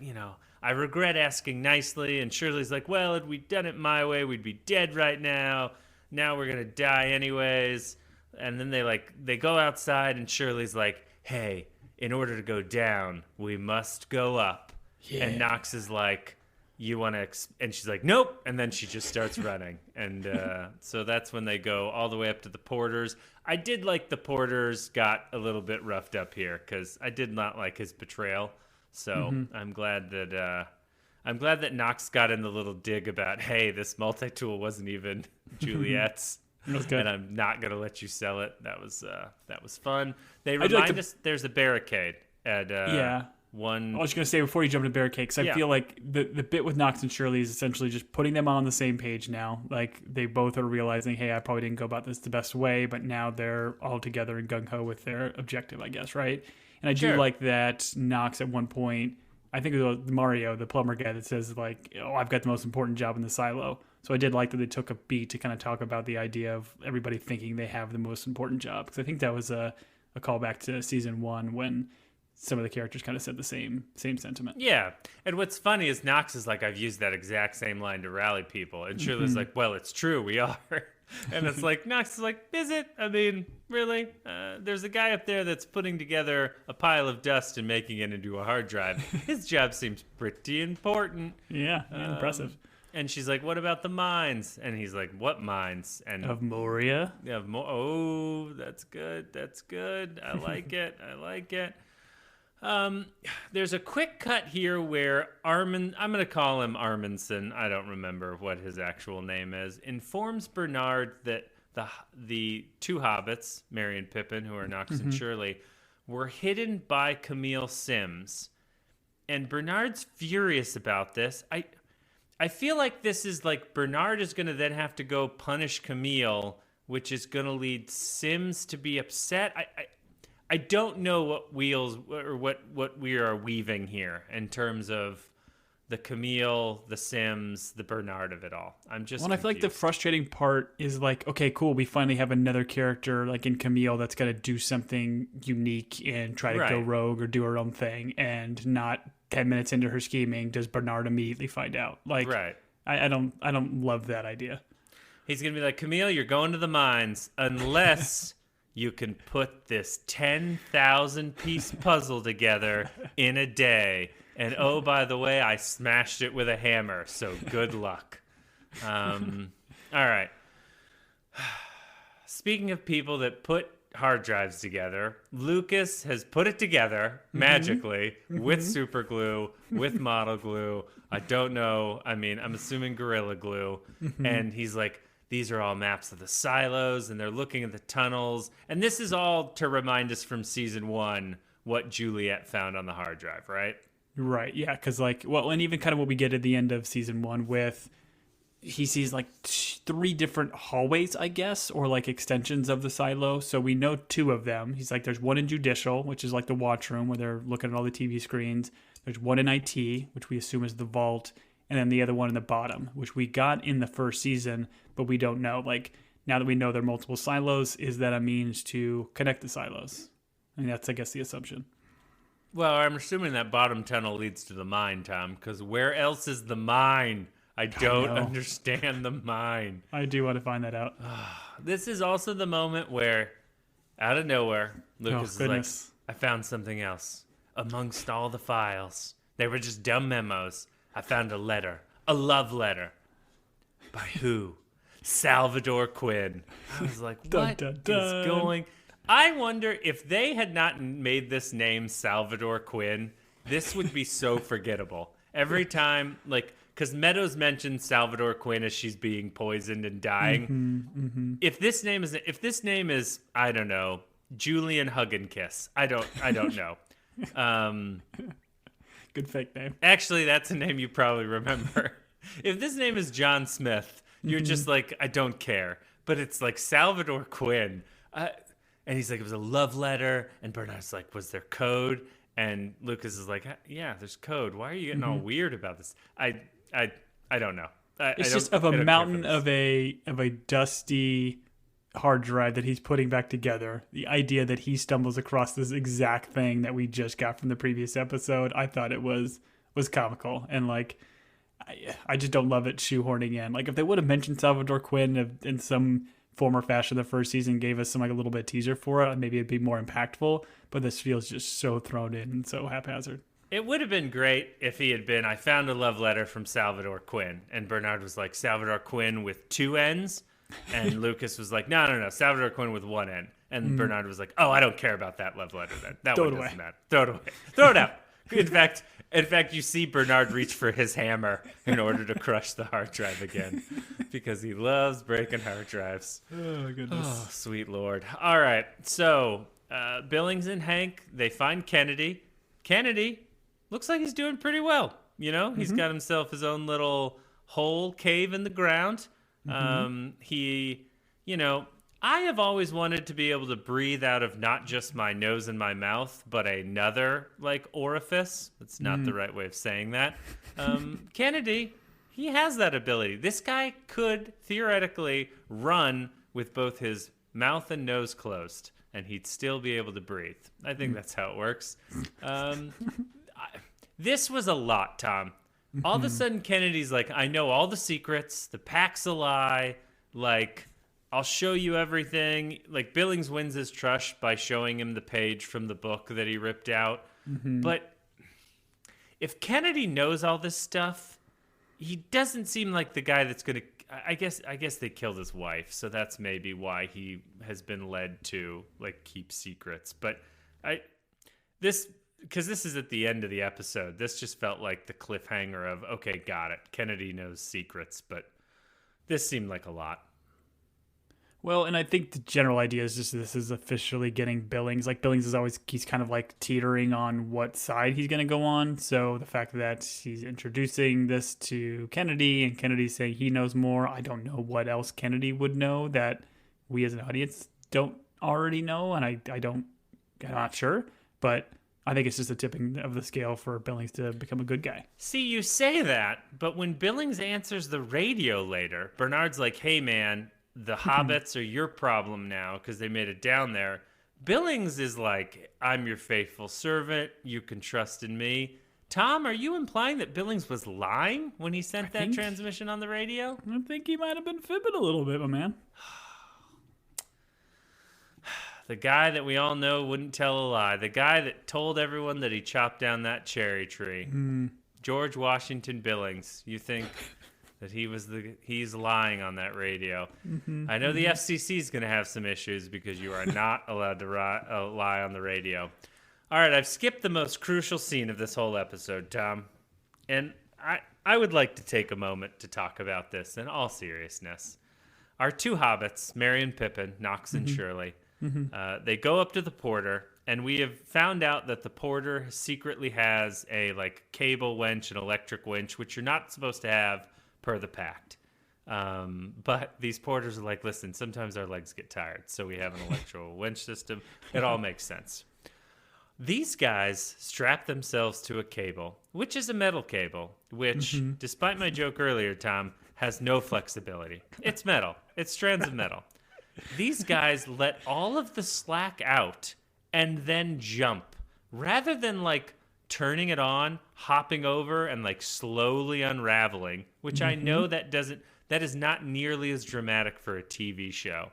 I regret asking nicely, and Shirley's like, well, had we done it my way, we'd be dead right now. Now we're gonna die anyways. And then they go outside, and Shirley's like, hey, in order to go down, we must go up. Yeah. And Knox is like, you want to, and she's like, nope. And then she just starts running. And so that's when they go all the way up to the Porters. I did like the Porters got a little bit roughed up here because I did not like his betrayal. So I'm glad that Knox got in the little dig about, hey, this multi-tool wasn't even Juliet's. And I'm not going to let you sell it. That was fun. They remind us there's a barricade at one. I was going to say before you jump into barricade, because I feel like the bit with Knox and Shirley is essentially just putting them on the same page now. Like, they both are realizing, hey, I probably didn't go about this the best way, but now they're all together and gung-ho with their objective, I guess, right? And I do like that Knox at one point, I think it was Mario, the plumber guy, that says, like, oh, I've got the most important job in the silo. So I did like that they took a beat to kind of talk about the idea of everybody thinking they have the most important job. Because I think that was a callback to season 1 when some of the characters kind of said the same sentiment. Yeah. And what's funny is Knox is like, I've used that exact same line to rally people. And Shirley's like, well, it's true, we are. And it's like, Knox is like, is it? I mean, really? There's a guy up there that's putting together a pile of dust and making it into a hard drive. His job seems pretty important. Yeah, impressive. And she's like, what about the mines? And he's like, what mines? And of Moria? Yeah, oh, that's good. That's good. I like it. I like it. There's a quick cut here where I'm going to call him Arminson, I don't remember what his actual name is, informs Bernard that the two hobbits, Merry and Pippin, who are Knox and Shirley, were hidden by Camille Sims. And Bernard's furious about this. I feel like this is like Bernard is going to then have to go punish Camille, which is going to lead Sims to be upset. I don't know what wheels or what we are weaving here in terms of the Camille, the Sims, the Bernard of it all. I'm just I feel like the frustrating part is like, okay, cool, we finally have another character like in Camille that's going to do something unique and try to go rogue or do her own thing, and not 10 minutes into her scheming does Bernard immediately find out. Like, I don't love that idea. He's going to be like, Camille, you're going to the mines unless you can put this 10,000 piece puzzle together in a day. And oh, by the way, I smashed it with a hammer, so good luck. All right. Speaking of people that put hard drives together. Lucas has put it together magically with super glue, with model glue. I don't know. I mean, I'm assuming Gorilla Glue. And he's like, these are all maps of the silos, and they're looking at the tunnels. And this is all to remind us from season 1 what Juliet found on the hard drive, right? Right, yeah, because and even kind of what we get at the end of season 1 with, he sees like 3 different hallways, I guess, or like extensions of the silo. So we know 2 of them. He's like, there's one in judicial, which is like the watch room where they're looking at all the TV screens. There's one in IT, which we assume is the vault, and then the other one in the bottom, which we got in the first season, but we don't know. Like, now that we know there are multiple silos, is that a means to connect the silos? I mean, that's, I guess, the assumption. Well, I'm assuming that bottom tunnel leads to the mine, Tom, because where else is the mine? I don't understand the mine. I do want to find that out. This is also the moment where, out of nowhere, Lucas is like, I found something else. Amongst all the files, they were just dumb memos. I found a letter, a love letter. By who? Salvador Quinn. I was like, what is going? I wonder if they had not made this name Salvador Quinn, this would be so forgettable. Every time, like, because Meadows mentioned Salvador Quinn as she's being poisoned and dying. If this name is, I don't know, Julian Hug and Kiss. I don't know. Good fake name. Actually, that's a name you probably remember. If this name is John Smith, you're just like, I don't care. But it's like Salvador Quinn. And he's like, it was a love letter. And Bernard's like, was there code? And Lucas is like, yeah, there's code. Why are you getting all weird about this? I don't know. It's just of a mountain of a dusty hard drive that he's putting back together. The idea that he stumbles across this exact thing that we just got from the previous episode, I thought it was comical. And like, I just don't love it shoehorning in. Like, if they would have mentioned Salvador Quinn in some form or fashion the first season, gave us some like a little bit of teaser for it, maybe it'd be more impactful. But this feels just so thrown in and so haphazard. It would have been great if he had been, I found a love letter from Salvador Quinn. And Bernard was like, Salvador Quinn with 2 N's? And Lucas was like, no, Salvador Quinn with 1 N. And Bernard was like, oh, I don't care about that love letter then. That one doesn't matter. Throw it away. Throw it out. In fact, you see Bernard reach for his hammer in order to crush the hard drive again because he loves breaking hard drives. Oh, goodness. Oh, sweet Lord. All right. So Billings and Hank, they find Kennedy. Kennedy looks like he's doing pretty well. You know, he's got himself his own little hole cave in the ground. I have always wanted to be able to breathe out of not just my nose and my mouth, but another like orifice. That's not the right way of saying that. Kennedy, he has that ability. This guy could theoretically run with both his mouth and nose closed, and he'd still be able to breathe. I think that's how it works. This was a lot, Tom. All of a sudden, Kennedy's like, I know all the secrets. The pack's a lie. Like, I'll show you everything. Like, Billings wins his trust by showing him the page from the book that he ripped out. But if Kennedy knows all this stuff, he doesn't seem like the guy that's going to... I guess they killed his wife, so that's maybe why he has been led to, like, keep secrets. But because this is at the end of the episode, this just felt like the cliffhanger of, okay, got it. Kennedy knows secrets, but this seemed like a lot. Well, and I think the general idea is just this is officially getting Billings. Like, Billings is always, he's kind of like teetering on what side he's going to go on. So the fact that he's introducing this to Kennedy and Kennedy's saying he knows more, I don't know what else Kennedy would know that we as an audience don't already know. And I'm not sure, but I think it's just a tipping of the scale for Billings to become a good guy. See, you say that, but when Billings answers the radio later, Bernard's like, hey, man, the hobbits are your problem now because they made it down there. Billings is like, I'm your faithful servant. You can trust in me. Tom, are you implying that Billings was lying when he sent that transmission on the radio? I think he might have been fibbing a little bit, my man. The guy that we all know wouldn't tell a lie. The guy that told everyone that he chopped down that cherry tree. George Washington Billings. You think that he's lying on that radio. I know the FCC is going to have some issues because you are not allowed to lie on the radio. All right, I've skipped the most crucial scene of this whole episode, Tom, and I would like to take a moment to talk about this in all seriousness. Our two hobbits, Merry and Pippin, Knox and Shirley, they go up to the porter, and we have found out that the porter secretly has a cable winch, an electric winch, which you're not supposed to have per the pact. But these porters are like, listen, sometimes our legs get tired, so we have an electrical winch system. It all makes sense. These guys strap themselves to a cable, which is a metal cable, which, despite my joke earlier, Tom, has no flexibility. It's metal. It's strands of metal. These guys let all of the slack out and then jump. Rather than turning it on, hopping over, and slowly unraveling, which I know that is not nearly as dramatic for a TV show.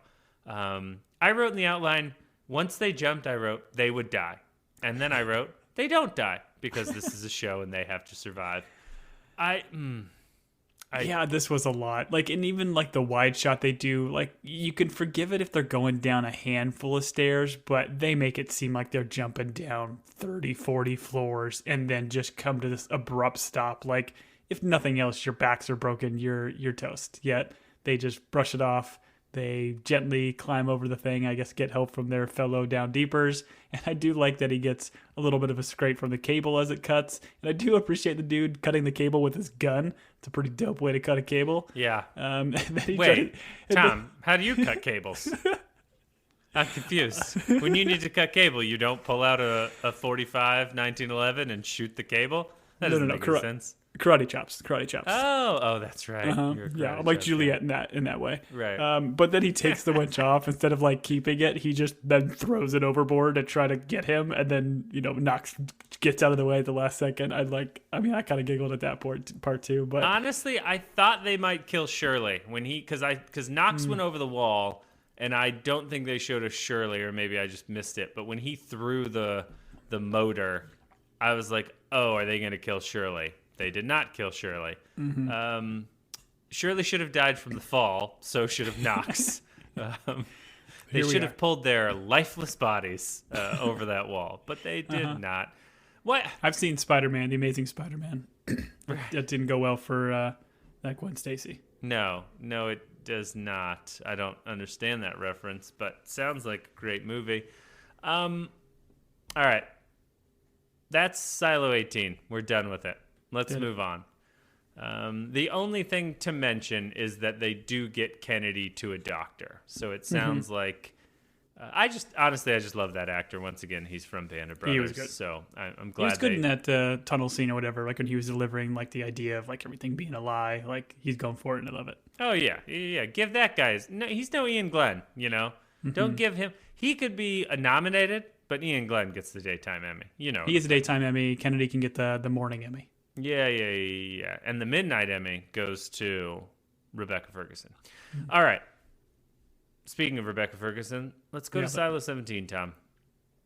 I wrote in the outline, once they jumped, I wrote, they would die. And then I wrote, they don't die, because this is a show and they have to survive. Yeah, this was a lot. And even the wide shot they do, you can forgive it if they're going down a handful of stairs, but they make it seem like they're jumping down 30, 40 floors and then just come to this abrupt stop. If nothing else, your backs are broken, you're toast. Yet they just brush it off. They gently climb over the thing, I guess get help from their fellow down deepers. And I do like that he gets a little bit of a scrape from the cable as it cuts. And I do appreciate the dude cutting the cable with his gun. It's a pretty dope way to cut a cable. Yeah. Wait, Tom, how do you cut cables? I'm confused. When you need to cut cable, you don't pull out a 45 1911 and shoot the cable? That doesn't make any sense. Karate chops. Oh, that's right. Yeah, I'm like Juliet in that way. Right. But then he takes the winch off instead of keeping it. He just then throws it overboard to try to get him, and then Knox gets out of the way at the last second. I kind of giggled at that part too. But honestly, I thought they might kill Shirley because Knox went over the wall, and I don't think they showed us Shirley, or maybe I just missed it. But when he threw the motor, I was like, oh, are they going to kill Shirley? They did not kill Shirley. Shirley should have died from the fall, so should have Knox. They should have pulled their lifeless bodies over that wall, but they did not. What? I've seen Spider-Man, The Amazing Spider-Man. That didn't go well for that Gwen Stacy. No, it does not. I don't understand that reference, but sounds like a great movie. All right. That's Silo 18. We're done with it. Let's move on. The only thing to mention is that they do get Kennedy to a doctor. So it sounds like I just love that actor. Once again, he's from Band of Brothers. He was good. So I'm glad. He was good in that tunnel scene or whatever, when he was delivering the idea of everything being a lie. He's going for it, and I love it. Oh yeah. Give that guy. No, he's no Ian Glenn. Don't give him. He could be nominated, but Ian Glenn gets the daytime Emmy. He gets a daytime Emmy. Kennedy can get the morning Emmy. Yeah. And the midnight Emmy goes to Rebecca Ferguson. All right. Speaking of Rebecca Ferguson, let's go to Silo 17, Tom.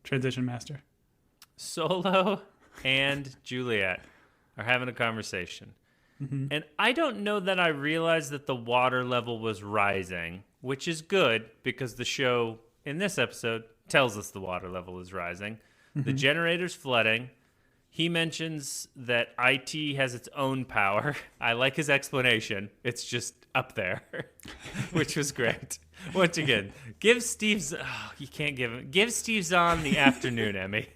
Transition master. Solo and Juliet are having a conversation. And I don't know that I realized that the water level was rising, which is good because the show in this episode tells us the water level is rising. The generator's flooding. He mentions that IT has its own power. I like his explanation. It's just up there, which was great. Once again, give Steve Zahn the afternoon Emmy.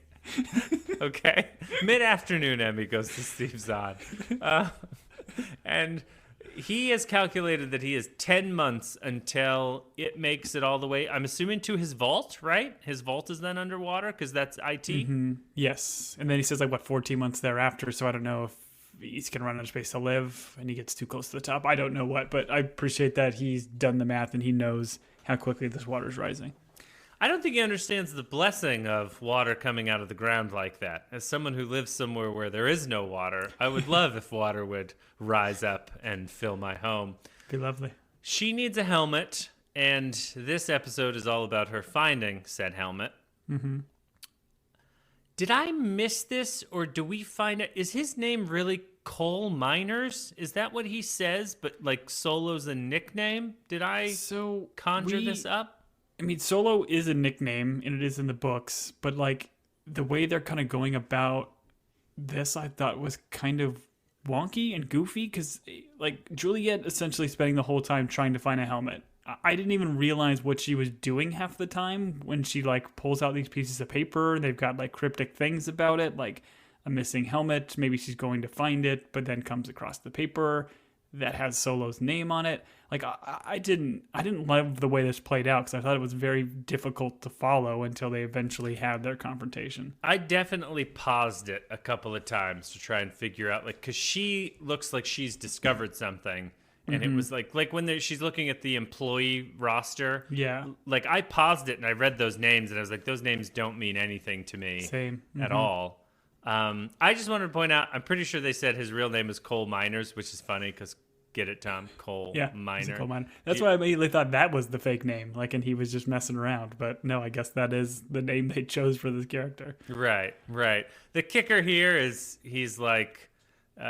Okay? Mid-afternoon Emmy goes to Steve Zahn. And he has calculated that he has 10 months until it makes it all the way, I'm assuming, to his vault, right? His vault is then underwater because that's IT? Yes. And then he says, 14 months thereafter, so I don't know if he's going to run out of space to live and he gets too close to the top. I don't know what, but I appreciate that he's done the math and he knows how quickly this water's rising. I don't think he understands the blessing of water coming out of the ground like that. As someone who lives somewhere where there is no water, I would love if water would rise up and fill my home. Be lovely. She needs a helmet, and this episode is all about her finding said helmet. Did I miss this, or do we find it? Is his name really coal miners? Is that what he says? But like Solo's a nickname? Did I conjure this up? I mean, Solo is a nickname, and it is in the books, but like the way they're kind of going about this, I thought was kind of wonky and goofy, because like Juliet essentially spending the whole time trying to find a helmet. I didn't even realize what she was doing half the time when she like pulls out these pieces of paper and they've got like cryptic things about it, like a missing helmet. Maybe she's going to find it, but then comes across the paper that has Solo's name on it. Like I didn't love the way this played out, because I thought it was very difficult to follow until they eventually had their confrontation. I definitely paused it a couple of times to try and figure out, like, because she looks like she's discovered something, and it was like when she's looking at the employee roster. Yeah. Like I paused it and I read those names and I was like, those names don't mean anything to me. Same. At all. I just wanted to point out, I'm pretty sure they said his real name is Cole Miners, which is funny because, get it, Tom? Cole Miner. He's a coal miner. That's why I immediately thought that was the fake name, like, and he was just messing around. But no, I guess that is the name they chose for this character. Right. The kicker here is he's like,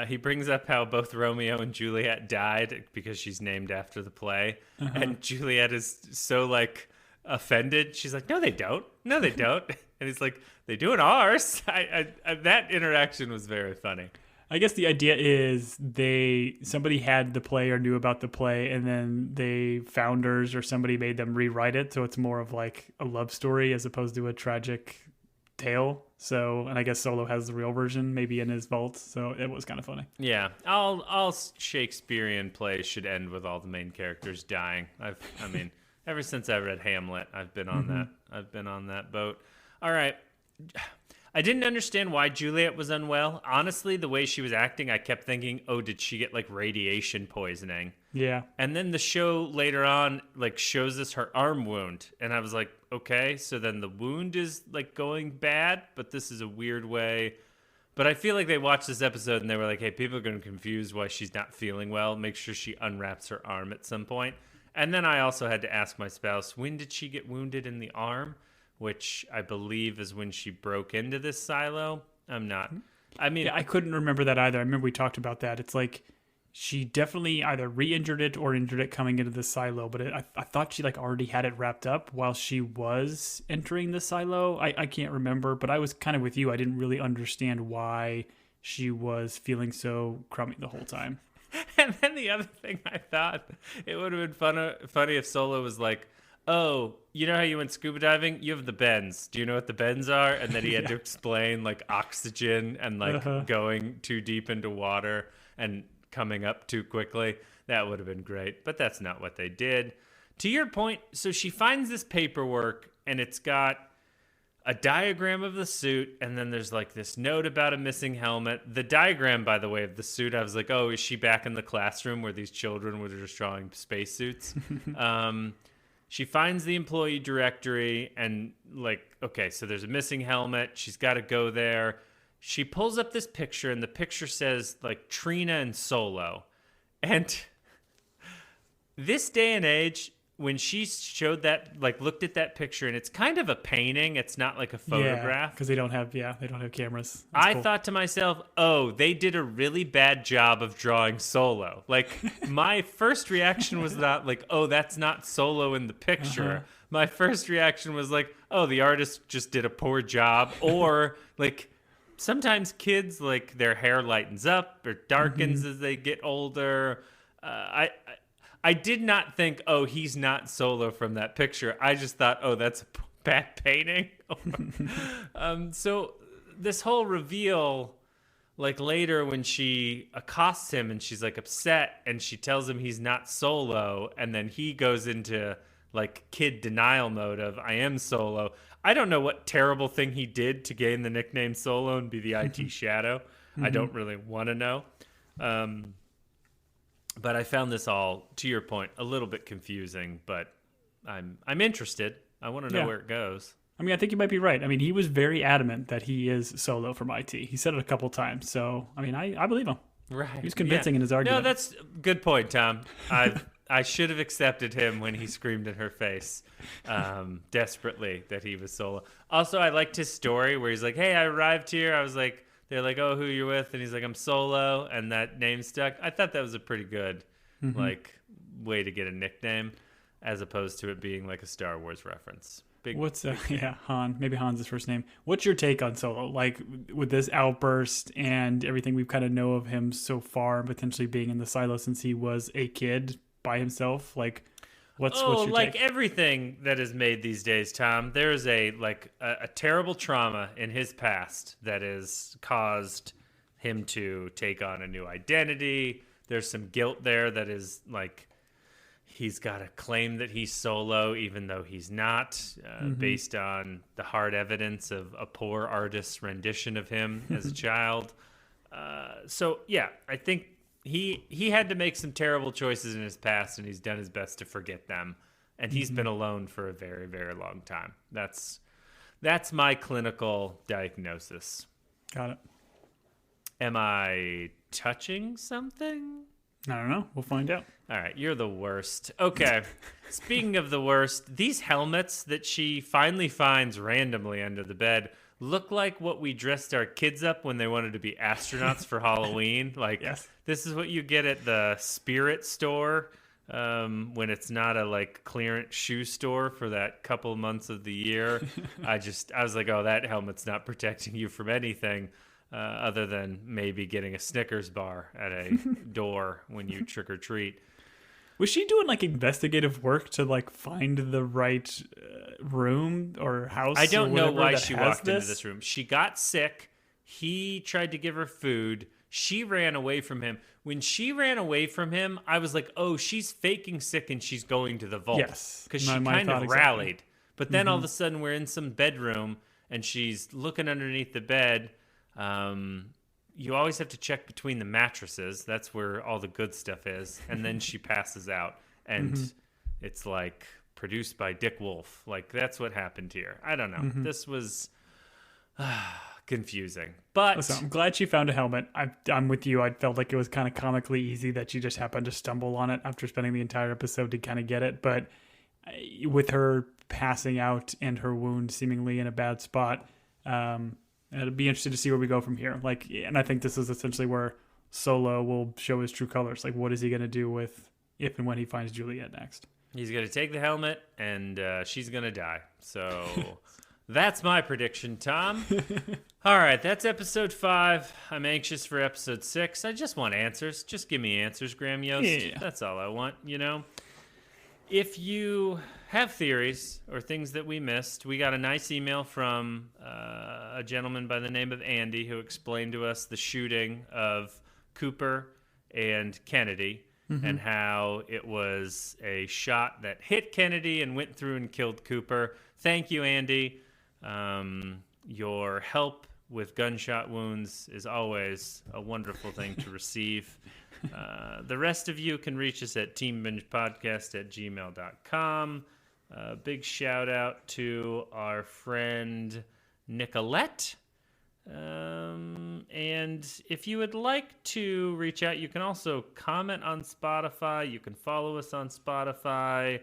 he brings up how both Romeo and Juliet died because she's named after the play. And Juliet is so like offended. She's like, no, they don't. And he's like, they do in ours. I that interaction was very funny. I guess the idea is somebody had the play or knew about the play, and then the founders or somebody made them rewrite it, so it's more of like a love story as opposed to a tragic tale. So, and I guess Solo has the real version maybe in his vault, so it was kind of funny. Yeah, all Shakespearean plays should end with all the main characters dying. I mean, ever since I read Hamlet, I've been on that. I've been on that boat. All right. I didn't understand why Juliet was unwell. Honestly, the way she was acting, I kept thinking, oh, did she get like radiation poisoning? Yeah. And then the show later on like shows us her arm wound. And I was like, okay, so then the wound is like going bad, but this is a weird way. But I feel like they watched this episode and they were like, hey, people are going to confuse why she's not feeling well. Make sure she unwraps her arm at some point. And then I also had to ask my spouse, when did she get wounded in the arm? Which I believe is when she broke into this silo. I mean, yeah, I couldn't remember that either. I remember we talked about that. It's like she definitely either re-injured it or injured it coming into the silo, but I thought she like already had it wrapped up while she was entering the silo. I can't remember, but I was kind of with you. I didn't really understand why she was feeling so crummy the whole time. And then the other thing I thought, it would have been funny if Solo was like, oh, you know how you went scuba diving? You have the bends. Do you know what the bends are? And then he had to explain like oxygen and like going too deep into water and coming up too quickly. That would have been great, but that's not what they did. To your point, so she finds this paperwork and it's got a diagram of the suit, and then there's like this note about a missing helmet. The diagram, by the way, of the suit, I was like, oh, is she back in the classroom where these children were just drawing spacesuits? She finds the employee directory and like, okay, so there's a missing helmet. She's got to go there. She pulls up this picture and the picture says like Trina and Solo. And this day and age, when she showed that, like looked at that picture, and it's kind of a painting. It's not like a photograph. Because they don't have cameras. I thought to myself, oh, they did a really bad job of drawing Solo. Like my first reaction was not like, oh, that's not Solo in the picture. My first reaction was like, oh, the artist just did a poor job. Or like sometimes kids, like their hair lightens up or darkens as they get older. I did not think, oh, he's not Solo from that picture. I just thought, oh, that's a bad painting. So this whole reveal, like later when she accosts him and she's like upset and she tells him he's not Solo, and then he goes into like kid denial mode of I am Solo. I don't know what terrible thing he did to gain the nickname Solo and be the IT Shadow. I don't really want to know. But I found this all, to your point, a little bit confusing, but I'm interested. I want to know where it goes. I mean, I think you might be right. I mean, he was very adamant that he is Solo from IT. He said it a couple times. So, I mean, I believe him. Right. He was convincing in his argument. No, that's a good point, Tom. I should have accepted him when he screamed in her face desperately that he was Solo. Also, I liked his story where he's like, hey, I arrived here. I was like they're like, "Oh, who you're with?" And he's like, "I'm Solo," and that name stuck. I thought that was a pretty good like way to get a nickname, as opposed to it being like a Star Wars reference. What's Han? Maybe Han's his first name. What's your take on Solo? Like with this outburst and everything we've kind of know of him so far, potentially being in the silo since he was a kid by himself. Like, what's your like take? everything that is made these days, Tom. There is a terrible trauma in his past that has caused him to take on a new identity. There's some guilt there that is like. He's got to claim that he's Solo, even though he's not, based on the hard evidence of a poor artist's rendition of him as a child. So, yeah, I think he had to make some terrible choices in his past, and he's done his best to forget them. And he's been alone for a very, very long time. That's my clinical diagnosis. Got it. Am I touching something? I don't know. We'll find out. All right, you're the worst. Okay, speaking of the worst, these helmets that she finally finds randomly under the bed look like what we dressed our kids up when they wanted to be astronauts for Halloween. Like, yes. This is what you get at the Spirit store when it's not a like clearance shoe store for that couple months of the year. I was like, oh, that helmet's not protecting you from anything. Other than maybe getting a Snickers bar at a door when you trick or treat. Was she doing like investigative work to like find the right room or house? I don't know why she walked into this room. She got sick. He tried to give her food. She ran away from him. When she ran away from him, I was like, oh, she's faking sick and she's going to the vault. Yes. Because she kind of rallied. But then all of a sudden we're in some bedroom and she's looking underneath the bed. You always have to check between the mattresses. That's where all the good stuff is. And then she passes out. And it's like produced by Dick Wolf. Like, that's what happened here. I don't know. This was confusing. But listen, I'm glad she found a helmet. I'm with you. I felt like it was kind of comically easy that she just happened to stumble on it after spending the entire episode to kind of get it. But with her passing out and her wound seemingly in a bad spot, it'll be interesting to see where we go from here. Like, and I think this is essentially where Solo will show his true colors. Like, what is he going to do with if and when he finds Juliet next? He's going to take the helmet, and she's going to die. So that's my prediction, Tom. All right, that's episode 5. I'm anxious for episode 6. I just want answers. Just give me answers, Graham Yost. Yeah. That's all I want, you know? If you have theories or things that we missed, we got a nice email from a gentleman by the name of Andy who explained to us the shooting of Cooper and Kennedy and how it was a shot that hit Kennedy and went through and killed Cooper. Thank you, Andy. Your help with gunshot wounds is always a wonderful thing to receive. The rest of you can reach us at teambingepodcast@gmail.com. Big shout out to our friend Nicolette. And if you would like to reach out, you can also comment on Spotify. You can follow us on Spotify.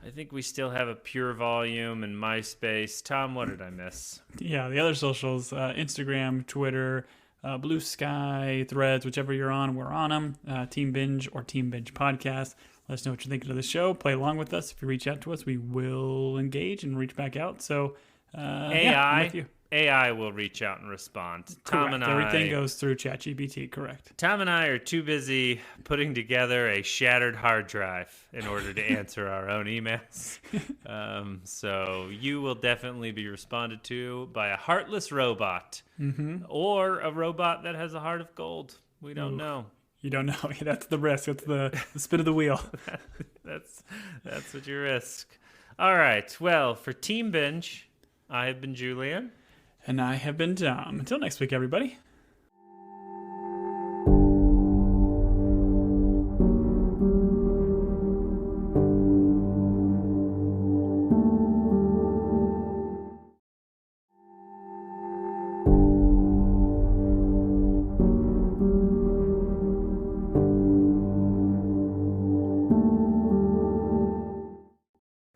I think we still have a Pure Volume and MySpace. Tom, what did I miss? Yeah, the other socials, Instagram, Twitter, Blue Sky, Threads, whichever you're on, we're on them. Team Binge or Team Binge Podcast. Let us know what you're thinking of the show. Play along with us. If you reach out to us, we will engage and reach back out. So, I'm with you. AI will reach out and respond. Correct. Tom and Everything goes through ChatGPT, correct. Tom and I are too busy putting together a shattered hard drive in order to answer our own emails. So you will definitely be responded to by a heartless robot or a robot that has a heart of gold. We don't know. You don't know. That's the risk. That's the spin of the wheel. That's what you risk. All right. Well, for Team Binge, I have been Julian. And I have been Tom. Until next week, everybody.